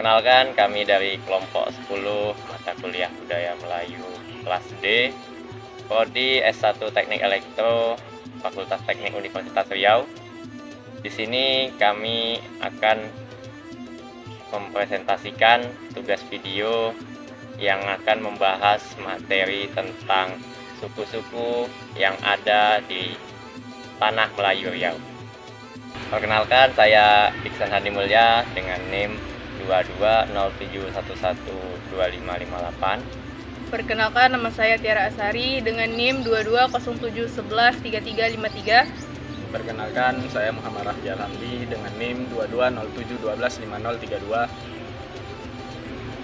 Perkenalkan, kami dari kelompok 10 mata kuliah Budaya Melayu kelas D, Prodi S1 Teknik Elektro, Fakultas Teknik Universitas Riau. Di sini kami akan mempresentasikan tugas video yang akan membahas materi tentang suku-suku yang ada di tanah Melayu Riau. Perkenalkan, saya Iksan Hadi Mulya dengan NIM 2207112558. Perkenalkan, nama saya Tiara Asari dengan NIM 2207113353. Perkenalkan, saya Muhammad Rahdi Alhamdi dengan NIM 2207125032.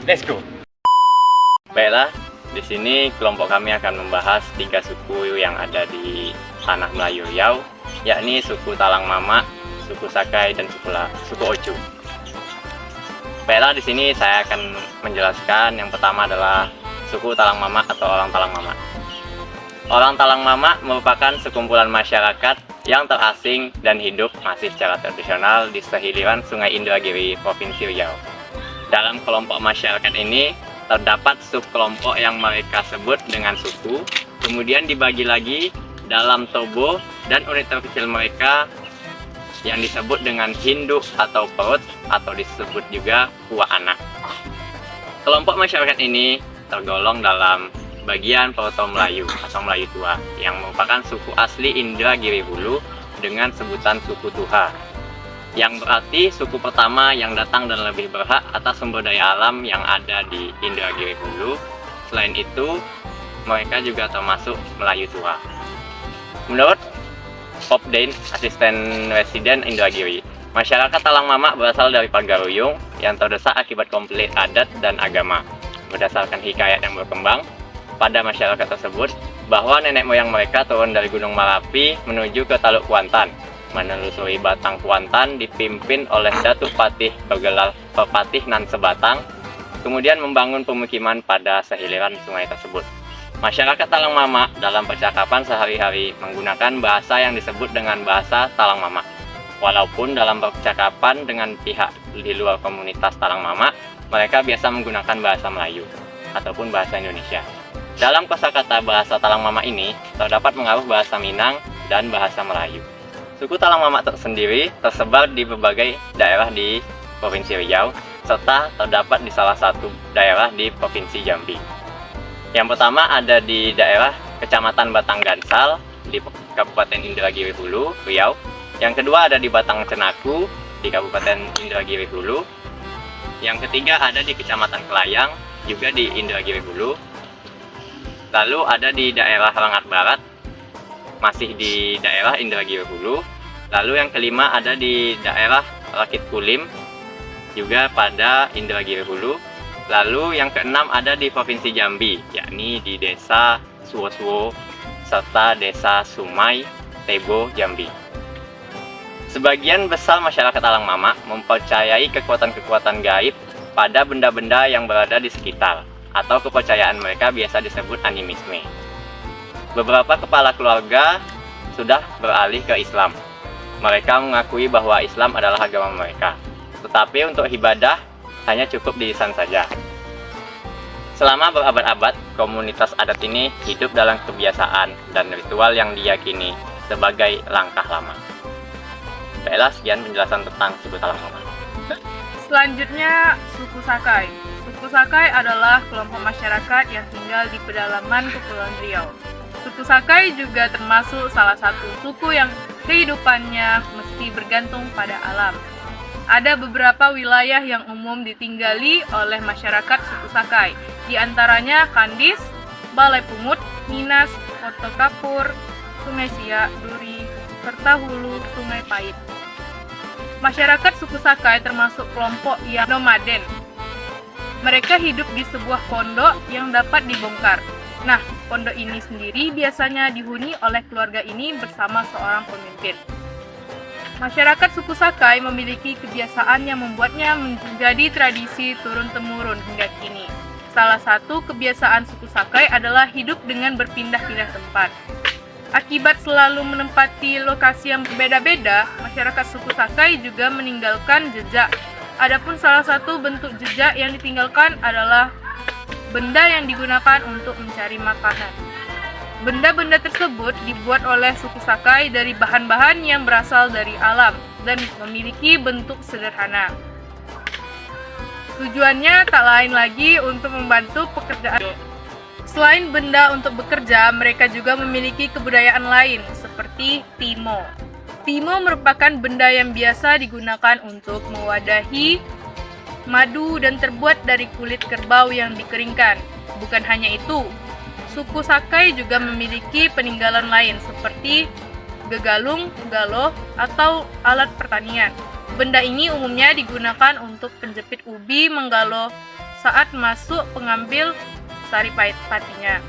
Let's go. Baiklah, di sini kelompok kami akan membahas 3 suku yang ada di tanah Melayu Riau, yakni suku Talang Mama, suku Sakai, dan suku Oju. Baiklah, di sini saya akan menjelaskan. Yang pertama adalah suku Talang Mama atau orang Talang Mama. Orang Talang Mama merupakan sekumpulan masyarakat yang terasing dan hidup masih secara tradisional di sehiliran Sungai Indragiri, Provinsi Riau. Dalam kelompok masyarakat ini terdapat subkelompok yang mereka sebut dengan suku, kemudian dibagi lagi dalam tobo dan unit terkecil mereka yang disebut dengan Hindu atau perut, atau disebut juga Kuah Anak. Kelompok masyarakat ini tergolong dalam bagian Proto Melayu atau Melayu Tua, yang merupakan suku asli Indragiri Hulu dengan sebutan suku Tuha, yang berarti suku pertama yang datang dan lebih berhak atas sumber daya alam yang ada di Indragiri Hulu. Selain itu, mereka juga termasuk Melayu Tua. Menurut Popdain, asisten residen Indragiri, masyarakat Talang Mama berasal dari Pagaruyung yang terdesak akibat konflik adat dan agama. Berdasarkan hikayat yang berkembang pada masyarakat tersebut, bahwa nenek moyang mereka turun dari Gunung Merapi menuju ke Taluk Kuantan, menelusuri Batang Kuantan dipimpin oleh Datuk Patih bergelar Pepatih Nan Sebatang, kemudian membangun pemukiman pada sehiliran sungai tersebut. Masyarakat Talang Mama dalam percakapan sehari-hari menggunakan bahasa yang disebut dengan bahasa Talang Mama. Walaupun dalam percakapan dengan pihak di luar komunitas Talang Mama, mereka biasa menggunakan bahasa Melayu ataupun bahasa Indonesia. Dalam kosakata bahasa Talang Mama ini terdapat pengaruh bahasa Minang dan bahasa Melayu. Suku Talang Mama tersendiri tersebar di berbagai daerah di Provinsi Riau, serta terdapat di salah satu daerah di Provinsi Jambi. Yang pertama ada di daerah Kecamatan Batang Gansal di Kabupaten Indragiri Hulu, Riau. Yang kedua ada di Batang Cenaku di Kabupaten Indragiri Hulu. Yang ketiga ada di Kecamatan Kelayang juga di Indragiri Hulu. Lalu ada di daerah Rengat Barat, masih di daerah Indragiri Hulu. Lalu yang kelima ada di daerah Rakit Kulim, juga pada Indragiri Hulu. Lalu yang keenam ada di Provinsi Jambi, yakni di Desa Suwo-Suwo serta Desa Sumai, Tebo, Jambi. Sebagian besar masyarakat Talang Mama mempercayai kekuatan-kekuatan gaib pada benda-benda yang berada di sekitar, atau kepercayaan mereka biasa disebut animisme. Beberapa kepala keluarga sudah beralih ke Islam. Mereka mengakui bahwa Islam adalah agama mereka, tetapi untuk ibadah hanya cukup di lisan saja. Selama berabad-abad, komunitas adat ini hidup dalam kebiasaan dan ritual yang diyakini sebagai langkah lama. Baiklah, sekian penjelasan tentang suku Talang Mama. Selanjutnya, suku Sakai. Suku Sakai adalah kelompok masyarakat yang tinggal di pedalaman Kepulauan Riau. Suku Sakai juga termasuk salah satu suku yang kehidupannya mesti bergantung pada alam. Ada beberapa wilayah yang umum ditinggali oleh masyarakat suku Sakai, di antaranya Kandis, Balai Pungut, Minas, Koto Kapur, Sungai Siak, Duri, serta hulu Sungai Pait. Masyarakat suku Sakai termasuk kelompok yang nomaden. Mereka hidup di sebuah pondok yang dapat dibongkar. Nah, pondok ini sendiri biasanya dihuni oleh keluarga ini bersama seorang pemimpin. Masyarakat suku Sakai memiliki kebiasaan yang membuatnya menjadi tradisi turun-temurun hingga kini. Salah satu kebiasaan suku Sakai adalah hidup dengan berpindah-pindah tempat. Akibat selalu menempati lokasi yang berbeda-beda, masyarakat suku Sakai juga meninggalkan jejak Adapun salah satu bentuk jejak yang ditinggalkan adalah benda yang digunakan untuk mencari makanan. Benda-benda tersebut dibuat oleh suku Sakai dari bahan-bahan yang berasal dari alam dan memiliki bentuk sederhana. Tujuannya tak lain lagi untuk membantu pekerjaan. Selain benda untuk bekerja, mereka juga memiliki kebudayaan lain seperti timo. Timo merupakan benda yang biasa digunakan untuk mewadahi madu dan terbuat dari kulit kerbau yang dikeringkan. Bukan hanya itu, suku Sakai juga memiliki peninggalan lain seperti gegalung, galoh, atau alat pertanian. Benda ini umumnya digunakan untuk penjepit ubi menggaloh saat masuk pengambil sari patinya.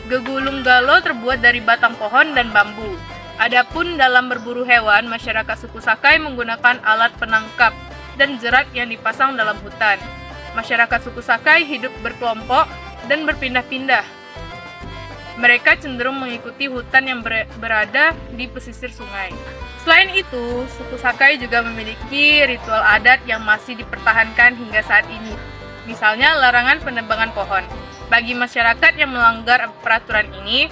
Gegulung galoh terbuat dari batang pohon dan bambu. Adapun dalam berburu hewan, masyarakat suku Sakai menggunakan alat penangkap dan jerat yang dipasang dalam hutan. Masyarakat suku Sakai hidup berkelompok dan berpindah-pindah. Mereka cenderung mengikuti hutan yang berada di pesisir sungai. Selain itu, suku Sakai juga memiliki ritual adat yang masih dipertahankan hingga saat ini. Misalnya larangan penebangan pohon. Bagi masyarakat yang melanggar peraturan ini,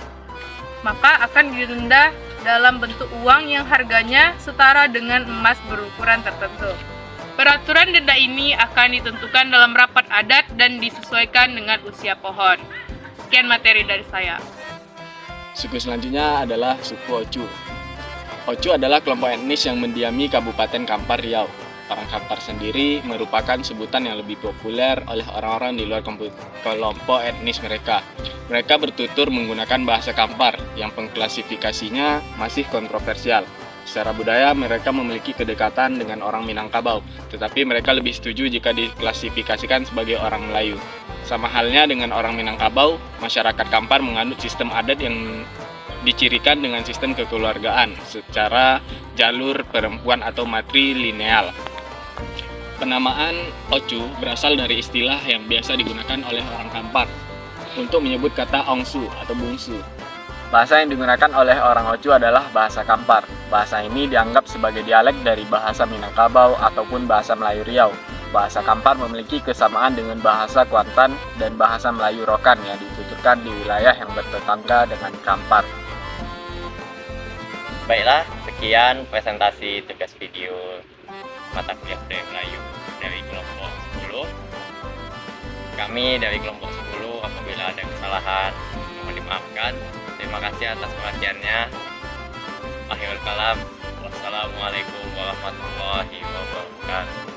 maka akan didenda dalam bentuk uang yang harganya setara dengan emas berukuran tertentu. Peraturan denda ini akan ditentukan dalam rapat adat dan disesuaikan dengan usia pohon. Sekian materi dari saya. Suku selanjutnya adalah suku Ochu. Ochu adalah kelompok etnis yang mendiami Kabupaten Kampar, Riau. Orang Kampar sendiri merupakan sebutan yang lebih populer oleh orang-orang di luar kelompok etnis mereka. Mereka bertutur menggunakan bahasa Kampar yang pengklasifikasinya masih kontroversial. Secara budaya, mereka memiliki kedekatan dengan orang Minangkabau, tetapi mereka lebih setuju jika diklasifikasikan sebagai orang Melayu. Sama halnya dengan orang Minangkabau, masyarakat Kampar menganut sistem adat yang dicirikan dengan sistem kekeluargaan secara jalur perempuan atau matrilineal. Penamaan Ochu berasal dari istilah yang biasa digunakan oleh orang Kampar untuk menyebut kata ongsu atau bungsu. Bahasa yang digunakan oleh orang Ochu adalah bahasa Kampar. Bahasa ini dianggap sebagai dialek dari bahasa Minangkabau ataupun bahasa Melayu Riau. Bahasa Kampar memiliki kesamaan dengan bahasa Kuantan dan bahasa Melayu Rokan yang dituturkan di wilayah yang bertetangga dengan Kampar. Baiklah, sekian presentasi tugas video mata kuliah budaya Melayu dari kelompok 10. Kami dari kelompok 10 apabila ada kesalahan mohon dimaafkan. Terima kasih atas perhatiannya. Akhirul kalam. Wassalamualaikum warahmatullahi wabarakatuh.